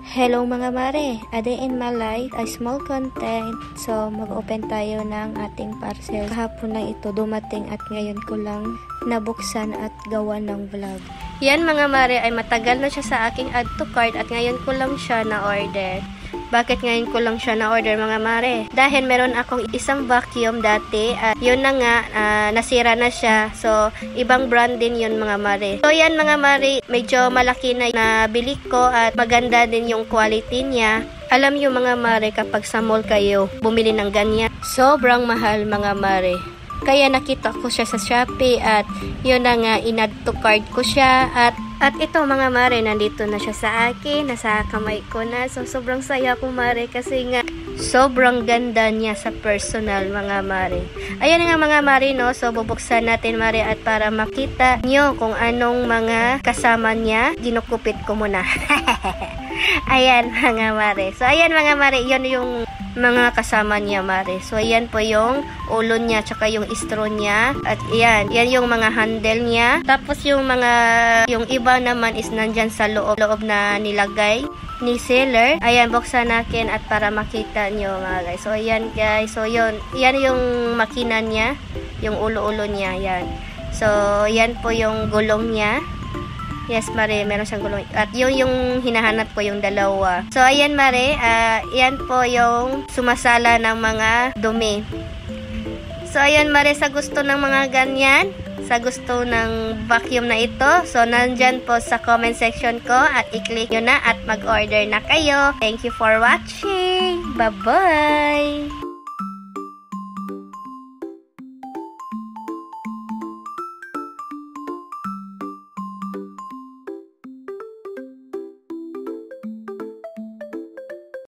Hello mga mare, a day in my life, a small content. So mag-open tayo ng ating parcel. Kahapon lang ito dumating at ngayon ko lang nabuksan at gawa ng vlog. Yan mga mare ay matagal na siya sa aking add to cart at ngayon ko lang siya na order. Bakit ngayon ko lang siya na-order mga mare? Dahil meron akong isang vacuum dati at yun na nga, nasira na siya. So, ibang brand din yun mga mare. So, yan mga mare, medyo malaki na nabili ko at maganda din yung quality niya. Alam nyo mga mare, kapag sa mall kayo, bumili ng ganyan, sobrang mahal mga mare. Kaya nakita ko siya sa Shopee at yun na nga, in-add to cart ko siya at ito mga mare, nandito na siya sa akin, nasa kamay ko na. So sobrang saya ko mare kasi nga sobrang ganda niya sa personal mga mare. Ayan nga mga mare no, so bubuksan natin mare at para makita nyo kung anong mga kasama niya, ginukupit ko muna. Ayan mga mare. So ayan mga mare, yun yung mga kasama niya mare. So ayan po yung ulo niya tsaka yung straw niya at yan yung mga handle niya. Tapos yung iba naman is nandyan sa loob na nilagay ni seller. Ayan, buksan natin at para makita nyo mga guys. So ayan guys, so yan yung makina niya, yung ulo-ulo niya yan. So yan po yung gulong niya. Yes, mare, meron siyang gulong. At yun yung hinahanap ko, yung dalawa. So, ayan, mare, yan po yung sumasala ng mga dumi. So, ayan, mare, sa gusto ng mga ganyan, sa gusto ng vacuum na ito, so, nandyan po sa comment section ko at i-click nyo na at mag-order na kayo. Thank you for watching. Bye-bye!